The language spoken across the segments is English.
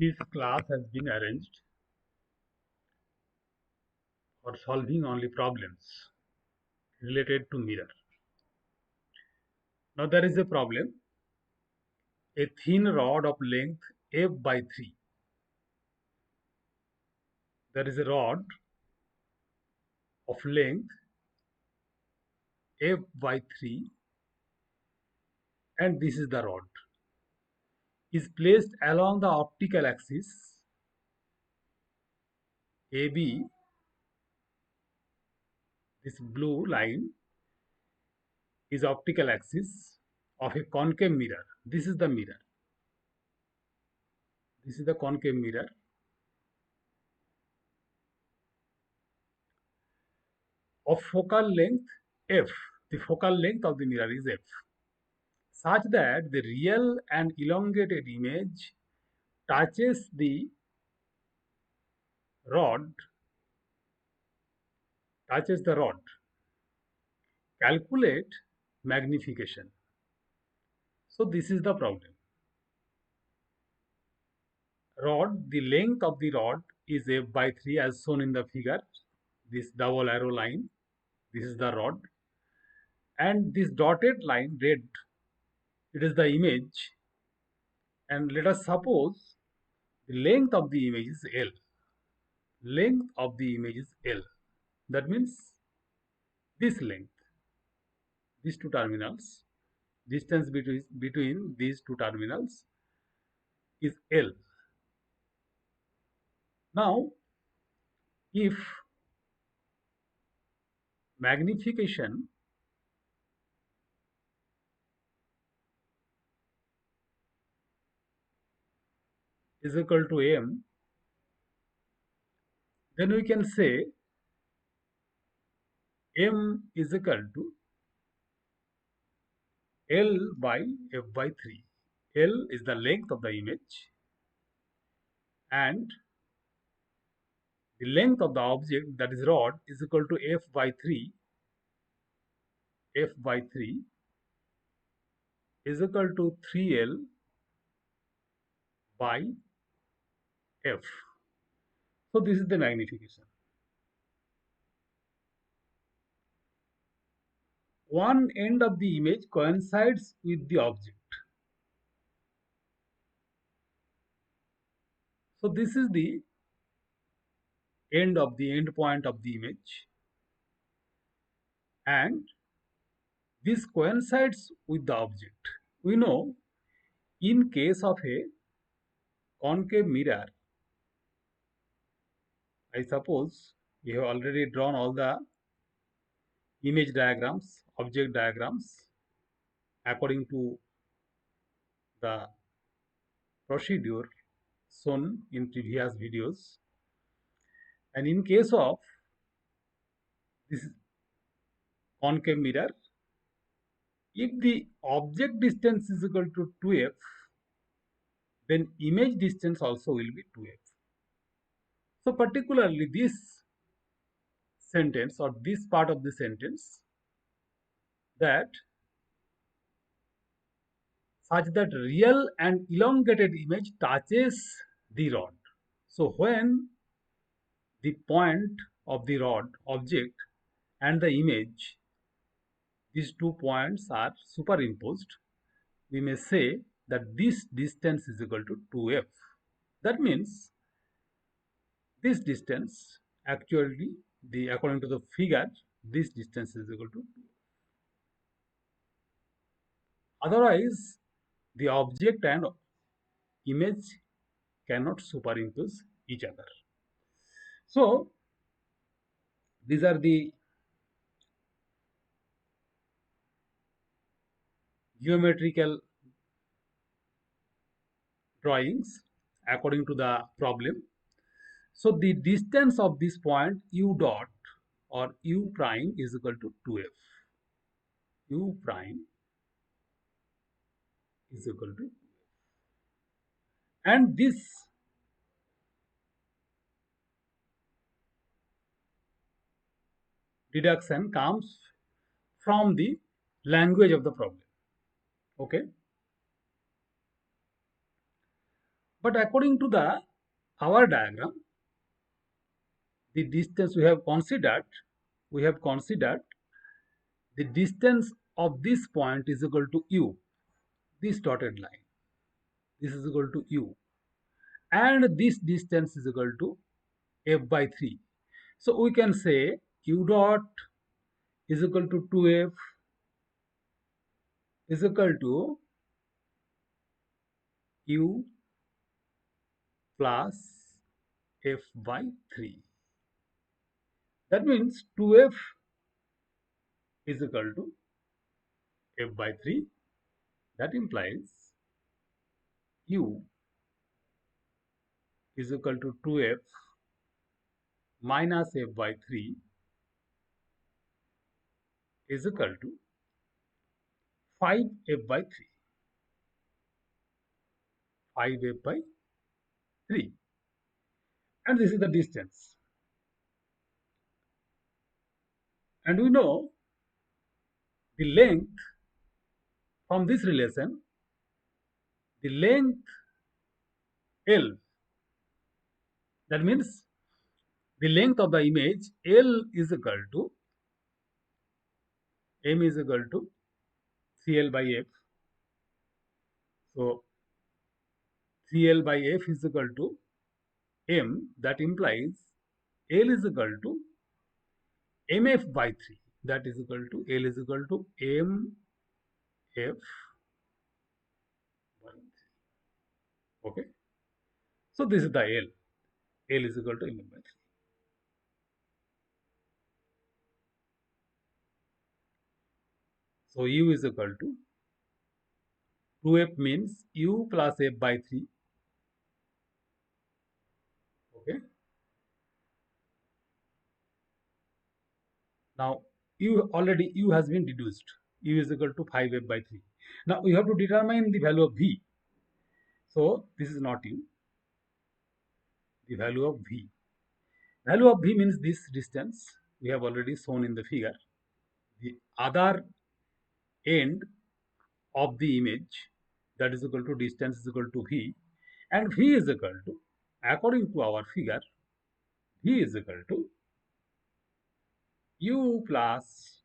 This class has been arranged for solving only problems related to mirror. Now there is a problem. A thin rod of length f by 3. There is a rod of length f by 3 and this is the rod. Is placed along the optical axis AB. This blue line is optical axis of a concave mirror. This is the mirror. This is the concave mirror. Of focal length f. The focal length of the mirror is f, such that the real and elongated image touches the rod. Calculate magnification. So this is the problem. The length of the rod is f by 3 as shown in the figure. This double arrow line, this is the rod, and this dotted line red, it is the image. And let us suppose the length of the image is L. Length of the image is L. That means this length, these two terminals, distance between these two terminals is L. Now, if magnification is equal to m, then we can say m is equal to L by f by 3. L is the length of the image and the length of the object, that is rod, is equal to f by 3. F by 3 is equal to 3L by f. So this is the magnification. One end of the image coincides with the object. So this is the end point of the image, and this coincides with the object. We know in case of a concave mirror, I suppose we have already drawn all the image diagrams, object diagrams according to the procedure shown in previous videos. And in case of this concave mirror, if the object distance is equal to 2f, then image distance also will be 2f. So particularly this sentence or this part of the sentence, that such that real and elongated image touches the rod. So when the point of the rod object and the image, these 2 points are superimposed, we may say that this distance is equal to 2f. That means this distance, actually according to the figure, this distance is equal to 2. Otherwise the object and image cannot superimpose each other. So these are the geometrical drawings according to the problem. So the distance of this point u dot or u prime is equal to 2f. U prime is equal to 2f. And this deduction comes from the language of the problem. Okay. But according to the our diagram, the distance we have considered the distance of this point is equal to u, this dotted line. This is equal to u, and this distance is equal to f by 3. So we can say u dot is equal to 2f is equal to u plus f by 3. That means 2f is equal to f by 3. That implies u is equal to 2f minus f by 3 is equal to 5f by 3. 5f by 3. And this is the distance. And we know the length from this relation, the length L, that means the length of the image L is equal to M is equal to CL by F. So 3L by F is equal to M. That implies L is equal to MF by 3. That is equal to L is equal to MF by 3. Okay. So this is the L. L is equal to MF by 3. So U is equal to 2F means U plus F by 3. Okay. Now U has been deduced. U is equal to 5F by 3. Now we have to determine the value of V. So this is not U. The value of V. Value of V means this distance. We have already shown in the figure. The other end of the image, that is equal to distance is equal to V, and V is equal to, according to our figure, V is equal to U plus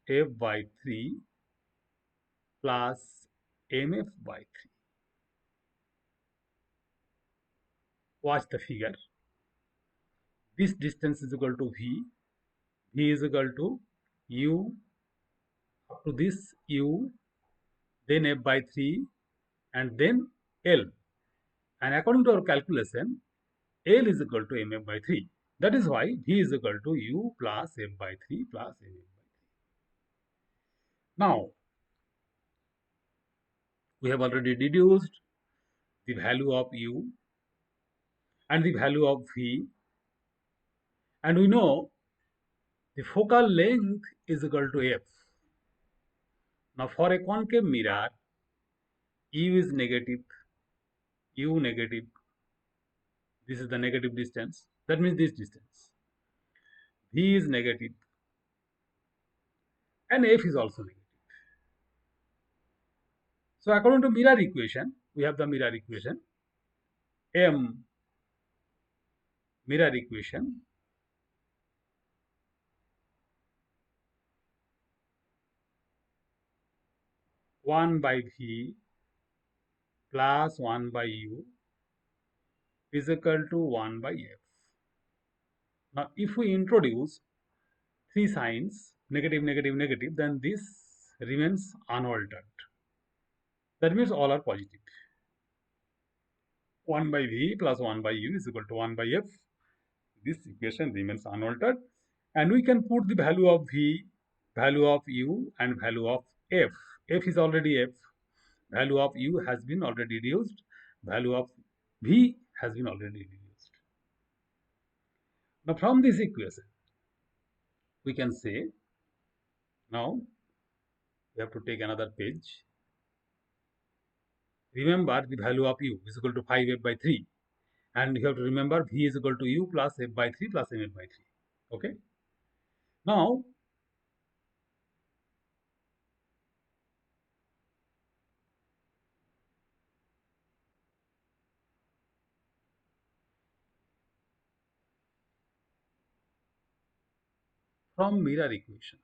F by 3 plus MF by 3. Watch the figure. This distance is equal to V. V is equal to U up to this U, then F by 3, and then L. And according to our calculation, L is equal to MF by 3. That is why V is equal to U plus F by 3 plus MF by 3. Now, we have already deduced the value of U and the value of V, and we know the focal length is equal to F. Now, for a concave mirror, U is negative, U negative. This is the negative distance. That means this distance. V is negative, and F is also negative. So, according to mirror equation, we have the mirror equation. M mirror equation 1 by V plus 1 by U is equal to 1 by F. Now, if we introduce three signs, negative, negative, negative, then this remains unaltered. That means all are positive. 1 by V plus 1 by U is equal to 1 by F. This equation remains unaltered. And we can put the value of V, value of U, and value of F. F is already F. Value of U has been already reduced. Value of V has been already reduced. Now, from this equation, we can say, now we have to take another page. Remember the value of U is equal to 5F by 3. And you have to remember V is equal to U plus F by 3 plus MF by 3. Okay. Now, from mirror equation.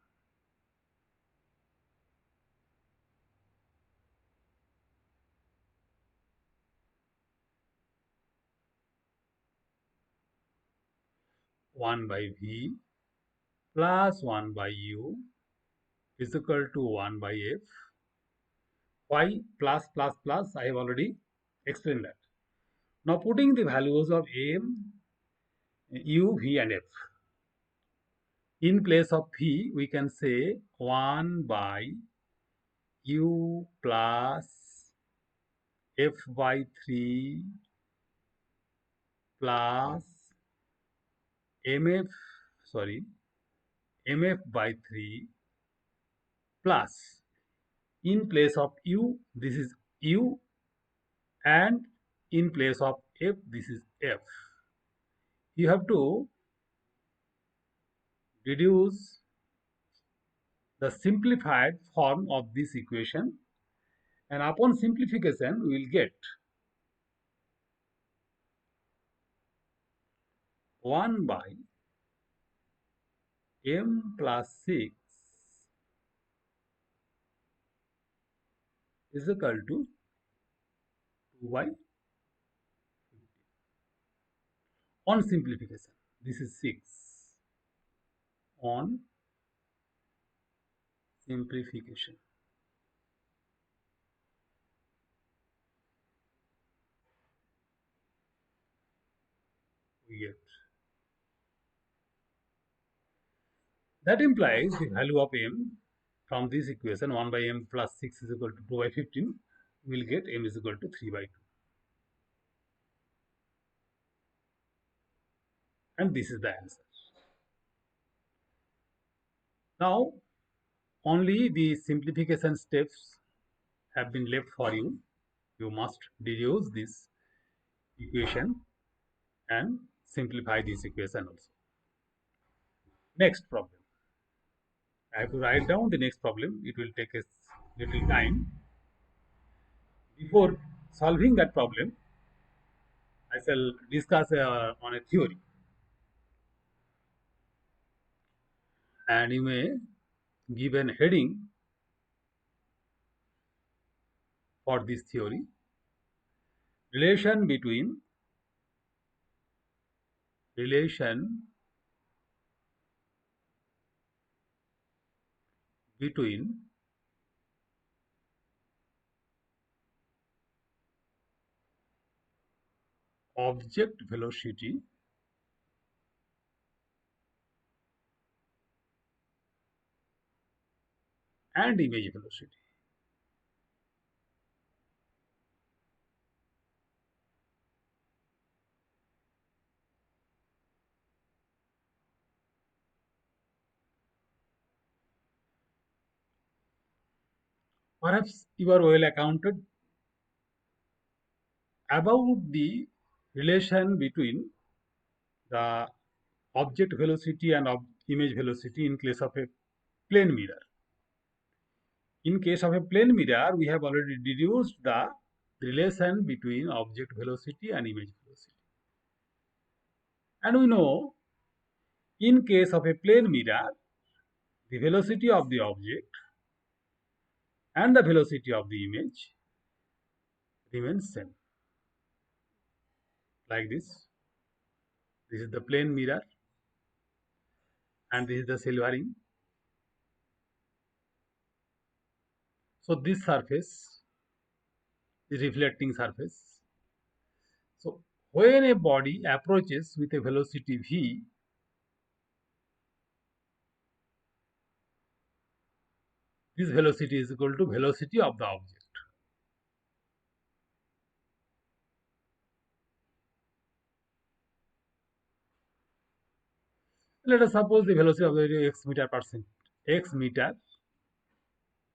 One by V plus 1 by U is equal to 1 by F. Why plus? I have already explained that. Now putting the values of M, U, V and F. In place of V, we can say 1 by U plus F by 3 plus MF, sorry, MF by 3 plus, in place of U, this is U, and in place of F, this is F. You have to deduce the simplified form of this equation, and upon simplification we will get 1 by M plus 6 is equal to 2 by on simplification. This is 6 on simplification. We get that implies the value of M from this equation 1 by M plus 6 is equal to 2 by 15. We will get M is equal to 3 by 2. And this is the answer. Now, only the simplification steps have been left for you. You must deduce this equation and simplify this equation also. Next problem. I have to write down the next problem. It will take a little time. Before solving that problem, I shall discuss on a theory. And you may give an heading for this theory. Relation between object velocity and image velocity. Perhaps you are well acquainted about the relation between the object velocity and image velocity in case of a plane mirror. In case of a plane mirror, we have already deduced the relation between object velocity and image velocity. And we know in case of a plane mirror, the velocity of the object and the velocity of the image remains same. Like this. This is the plane mirror and this is the silvering. So this surface is reflecting surface. So when a body approaches with a velocity v, this velocity is equal to velocity of the object. Let us suppose the velocity of the x meter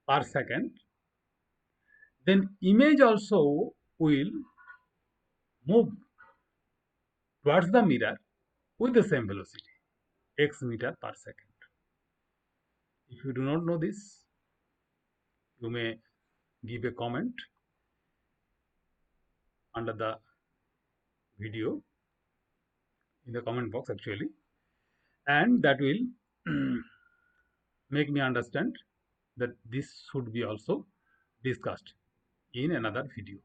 per second. Then image also will move towards the mirror with the same velocity, x meter per second. If you do not know this, you may give a comment under the video, in the comment box actually, and that will make me understand that this should be also discussed in another video.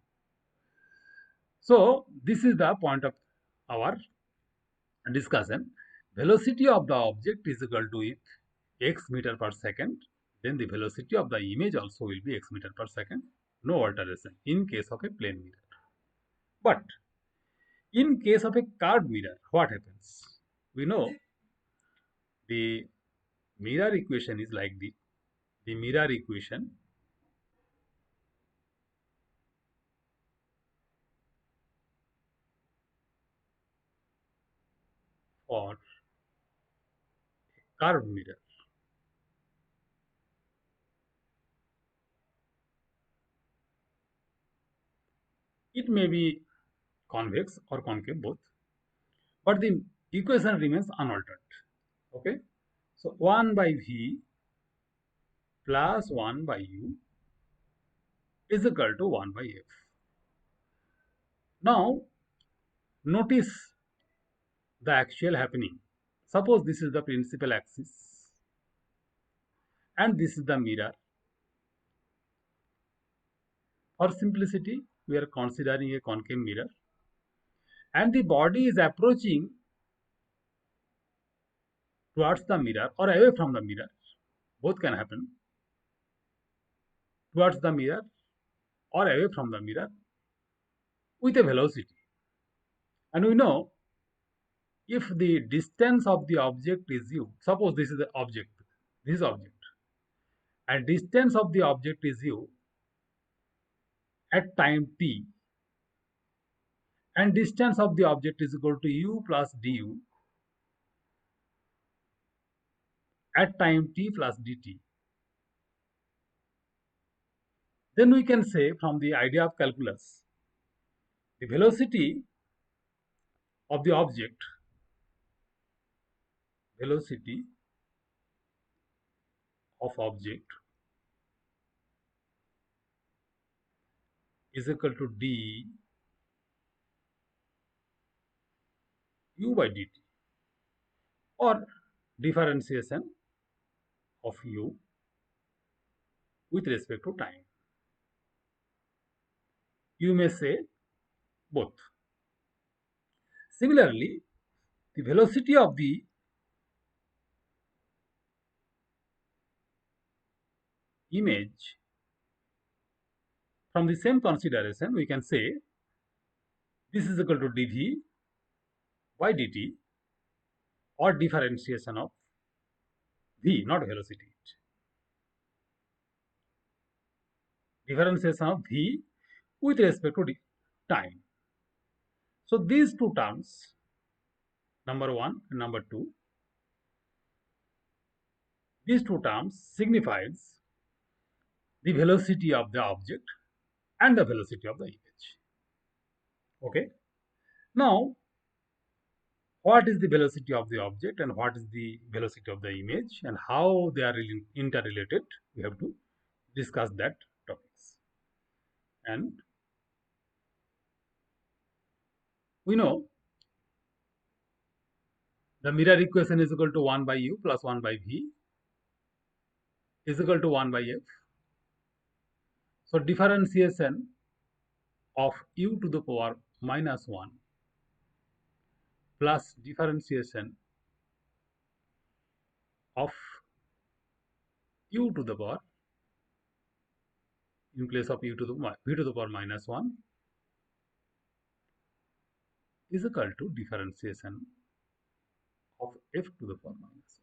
So this is the point of our discussion. Velocity of the object is equal to if x meter per second, then the velocity of the image also will be x meter per second, no alteration in case of a plane mirror. But in case of a curved mirror, what happens? We know the mirror equation is like the mirror equation for curved mirror. It may be convex or concave both, but the equation remains unaltered. Okay, so 1 by v plus 1 by u is equal to 1 by f. Now notice the actual happening. Suppose this is the principal axis and this is the mirror. For simplicity, we are considering a concave mirror, and the body is approaching towards the mirror or away from the mirror. Both can happen. Towards the mirror or away from the mirror with a velocity. And we know if the distance of the object is u, suppose this is the object, this object, and distance of the object is u at time t, and distance of the object is equal to u plus du at time t plus dt, then we can say from the idea of calculus, the velocity of the object, velocity of object is equal to d u by dt, or differentiation of u with respect to time. You may say both. Similarly, the velocity of the image, from the same consideration, we can say this is equal to dv by dt, or differentiation of v, not velocity. Differentiation of v with respect to time. So these two terms, number 1 and number 2, these two terms signifies the velocity of the object and the velocity of the image. Okay. Now, what is the velocity of the object and what is the velocity of the image and how they are interrelated? We have to discuss that topics. And we know the mirror equation is equal to 1 by u plus 1 by v is equal to 1 by f. So differentiation of u to the power minus 1 plus differentiation of u to the power, in place of u to the v to the power minus 1, is equal to differentiation of f to the power minus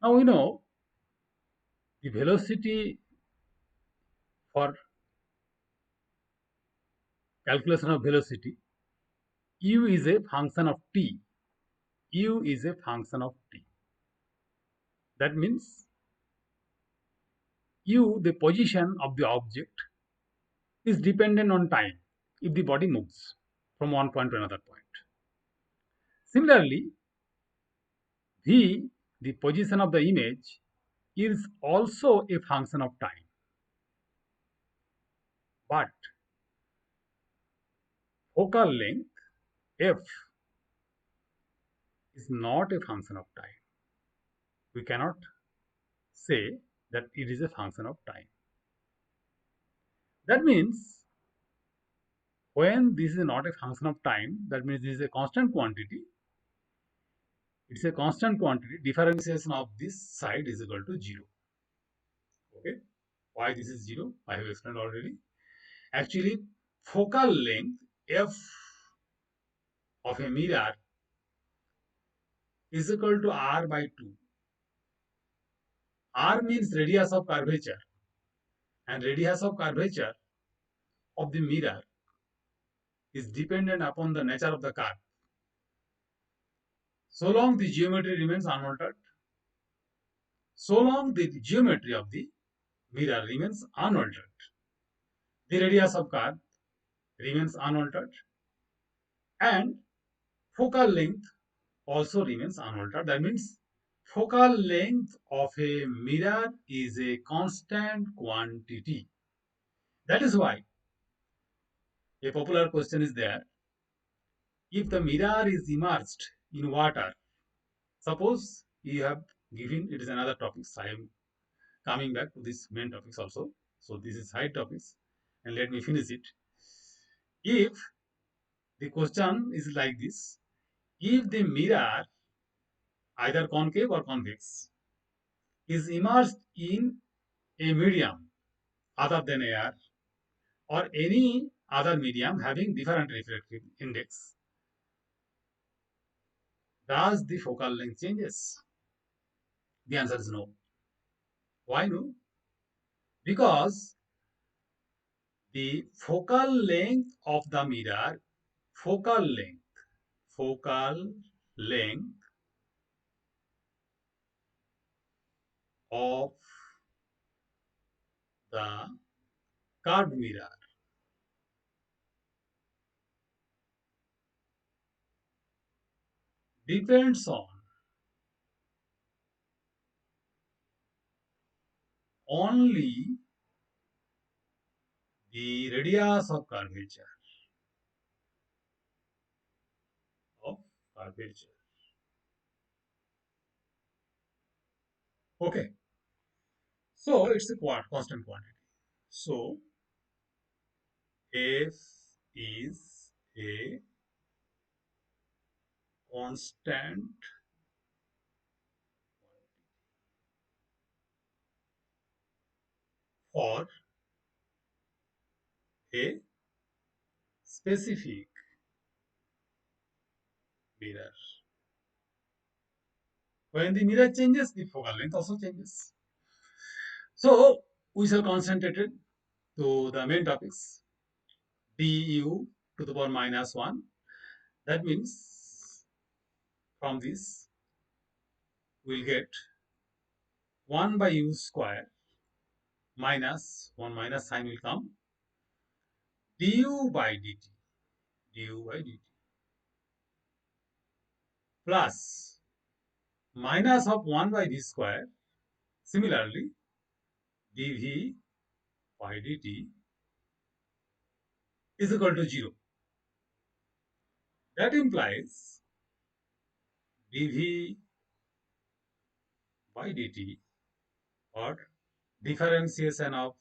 1. Now we know the velocity for calculation of velocity, u is a function of t. U is a function of t. That means u, the position of the object, is dependent on time if the body moves from one point to another point. Similarly, v, the position of the image, is also a function of time. But focal length f is not a function of time. We cannot say that it is a function of time. That means when this is not a function of time, that means this is a constant quantity. It's a constant quantity. Differentiation of this side is equal to 0. Okay. Why this is 0? I have explained already. Actually, focal length f of a mirror is equal to r by 2. R means radius of curvature, and radius of curvature of the mirror is dependent upon the nature of the curve. So long the geometry remains unaltered, so long the geometry of the mirror remains unaltered, the radius of curve remains unaltered, and focal length also remains unaltered. That means focal length of a mirror is a constant quantity. That is why a popular question is there: if the mirror is immersed in water, suppose you have given, it is another topic. I am coming back to this main topics also. So this is side topics, and let me finish it. If the question is like this: if the mirror, either concave or convex, is immersed in a medium other than air or any other medium having different refractive index, does the focal length changes? The answer is no. Why no? Because the focal length of the mirror, focal length, focal length of the curved mirror depends on only the radius of curvature of curvature. Okay, so it's a constant quantity. So F is a constant for a specific mirror. When the mirror changes, the focal length also changes. So we shall concentrate it to the main topics. du to the power minus 1. That means from this we'll get 1 by u square minus 1 minus sign will come du by dt, du by dt plus minus of 1 by v square. Similarly, dv by dt is equal to 0. That implies dv by dt, or differentiation of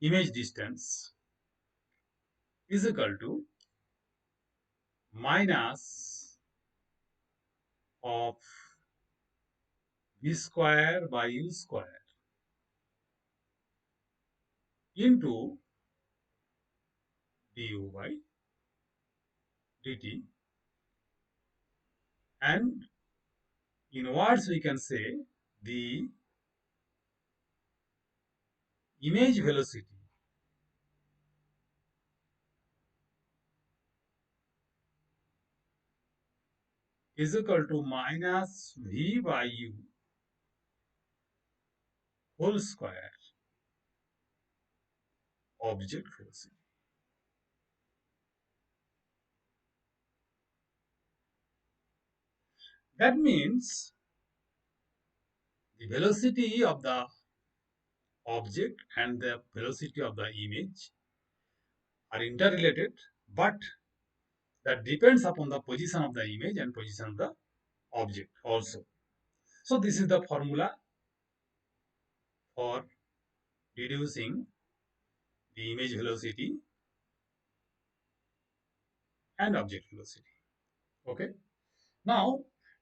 image distance, is equal to minus of v square by u square into du by dt, and in words we can say the image velocity is equal to minus v by u whole square object velocity. That means the velocity of the object and the velocity of the image are interrelated, but that depends upon the position of the image and position of the object also. So this is the formula for reducing the image velocity and object velocity. Okay. Now,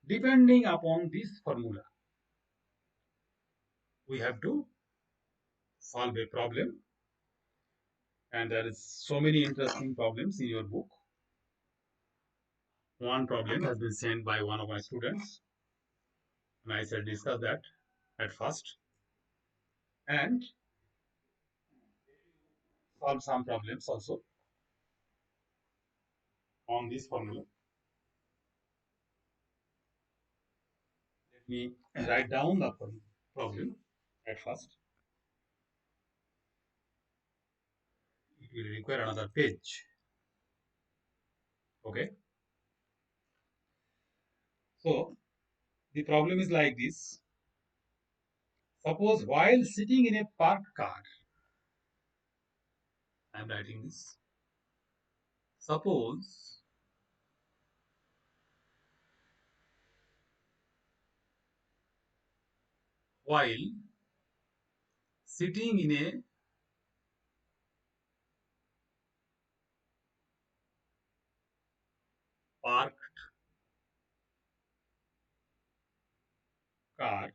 depending upon this formula, we have to solve a problem, and there is so many interesting problems in your book. One problem has been sent by one of my students, and I shall discuss that at first and solve some problems also on this formula. Let me write down the problem at first. It will require another page. Okay. So the problem is like this. Suppose while sitting in a parked car, I am writing this. Suppose while sitting in a parked car,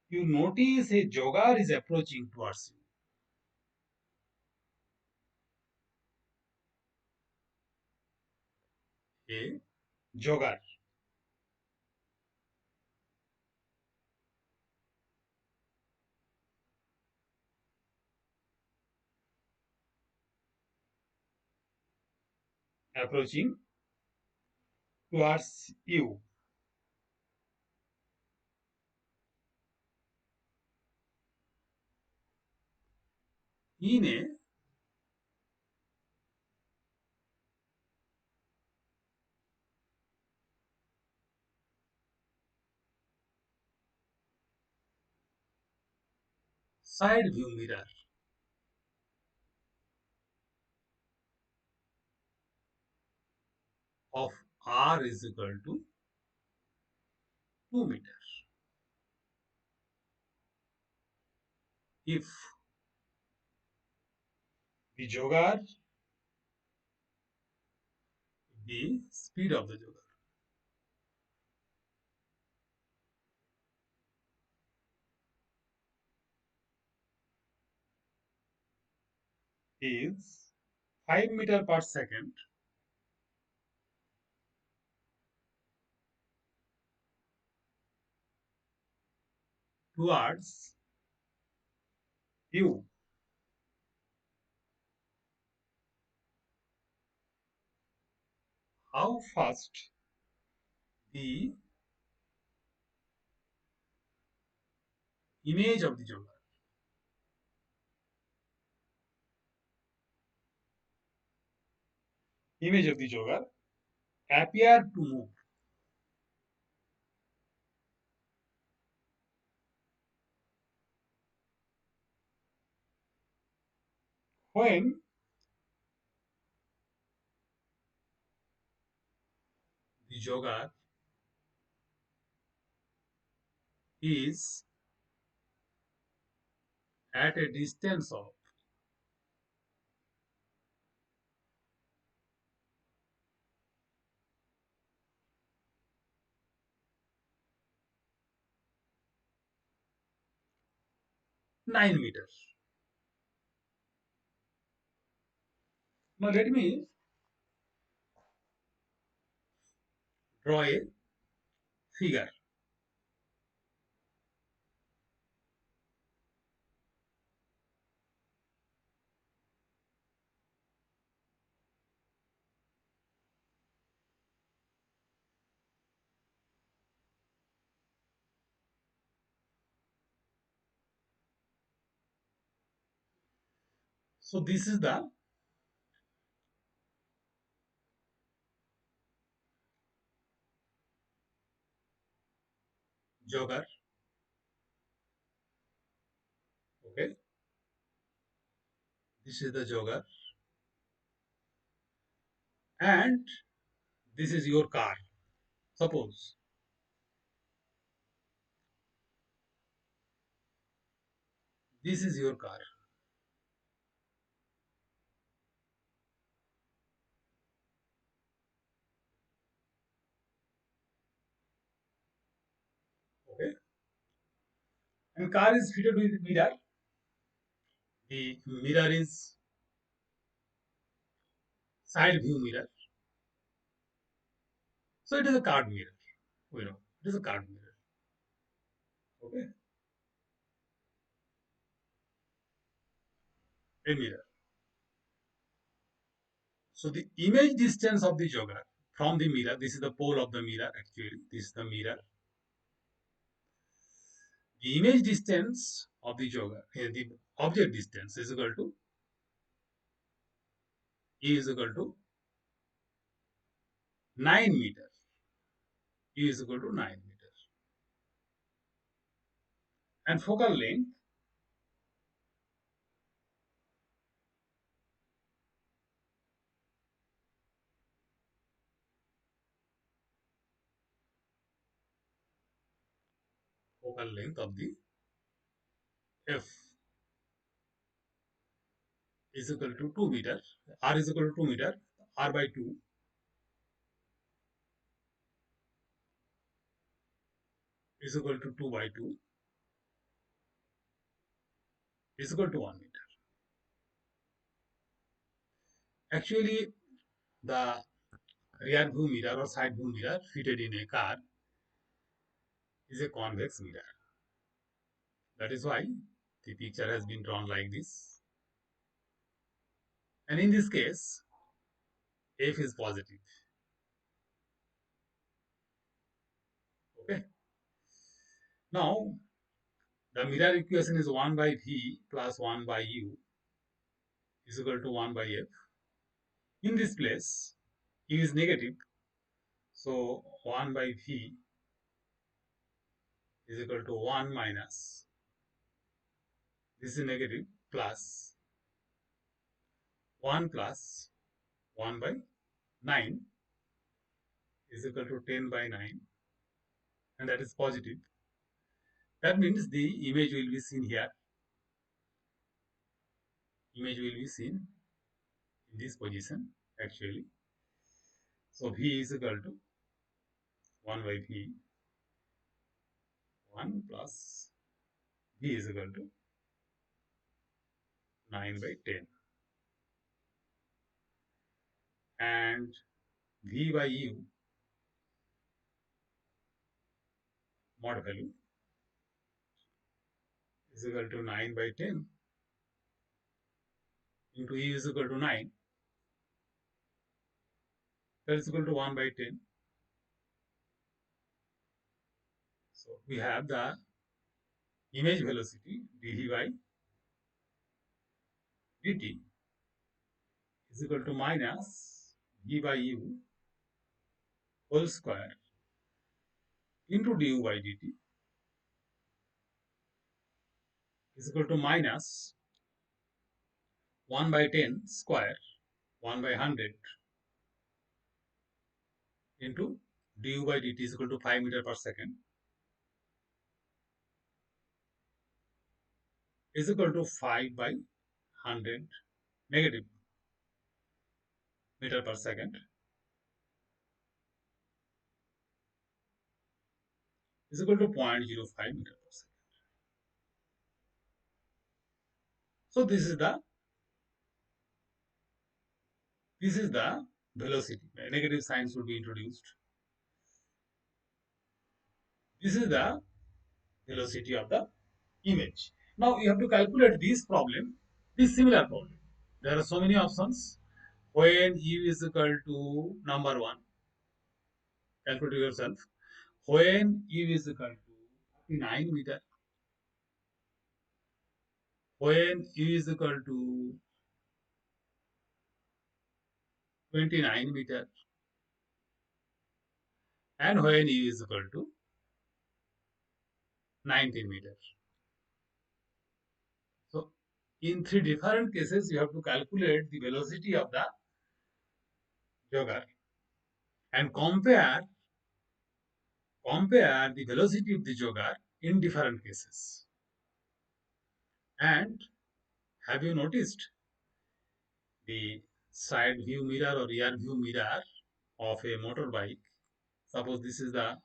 you notice a jogger is approaching towards you. A jogger approaching towards you in a side view mirror of r is equal to 2 meters. If the jogger, the speed of the jogger is 5 meter per second, towards you, how fast the image of the jogger, image of the jogger appear to move when the jogger is at a distance of 9 meters. Now let me draw a figure. So this is the jogger. Okay, this is the jogger, and this is your car. Suppose this is your car. Okay, and car is fitted with mirror. The mirror is side view mirror, so it is a card mirror. You know, it is a card mirror. Okay, a mirror. So the image distance of the jogger from the mirror, this is the pole of the mirror actually, this is the mirror. The image distance of the jogger, the object distance is equal to E is equal to 9 meters. E is equal to 9 meters. And focal length of the F is equal to 2 meter. R is equal to 2 meter. R by 2 is equal to 2 by 2 is equal to 1 meter. Actually, the rear view mirror or side view mirror fitted in a car is a convex mirror. That is why the picture has been drawn like this. And in this case, F is positive. Okay. Now, the mirror equation is 1 by V plus 1 by U is equal to 1 by F. In this place, U is negative. So, 1 by V is equal to 1 minus, this is negative, plus 1 plus 1 by 9 is equal to 10 by 9, and that is positive. That means the image will be seen here. Image will be seen in this position actually. So V is equal to 1 by V, 1 plus V is equal to 9 by 10, and V by U mod value is equal to 9 by 10 into E is equal to 9, that is equal to 1 by 10. So we have the image velocity dv by dt is equal to minus V by U whole square into du by dt is equal to minus 1 by 10 square, 1 by 100 into du by dt is equal to 5 meter per second is equal to 5 by 100 negative meter per second is equal to 0.05 meter per second. So this is the velocity. A negative sign should be introduced. This is the velocity of the image. Now you have to calculate this problem, this similar problem. There are so many options. When u is equal to number one, calculate yourself. When u is equal to 39 meter, when u is equal to 29 meter, and when u is equal to 19 meter. So in three different cases, you have to calculate the velocity of the jogger and compare the velocity of the jogger in different cases. And have you noticed the side view mirror or rear view mirror of a motorbike? Suppose this is the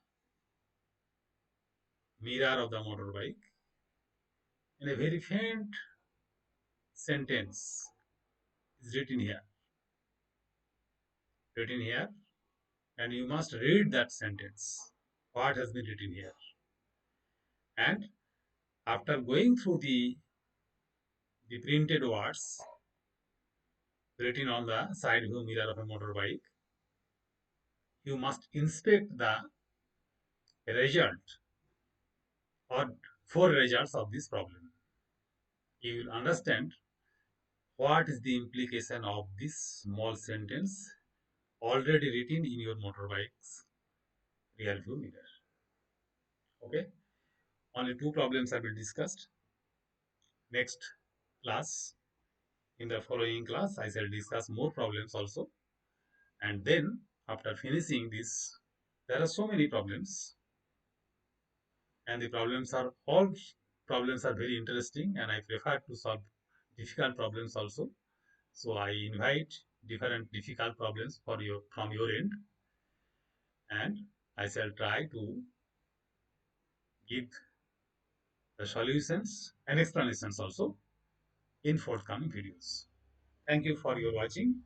mirror of the motorbike. In a very faint sentence is written here, and you must read that sentence. What has been written here? And after going through the printed words written on the side view mirror of a motorbike, you must inspect the result or four results of this problem. You will understand what is the implication of this small sentence already written in your motorbike's rear view mirror. Okay, only two problems have been discussed. Next class, in the following class, I shall discuss more problems also. And then, after finishing this, there are so many problems, and the problems are all problems are very interesting, and I prefer to solve difficult problems also. So I invite different difficult problems for your from your end, and I shall try to give the solutions and explanations also in forthcoming videos. Thank you for your watching.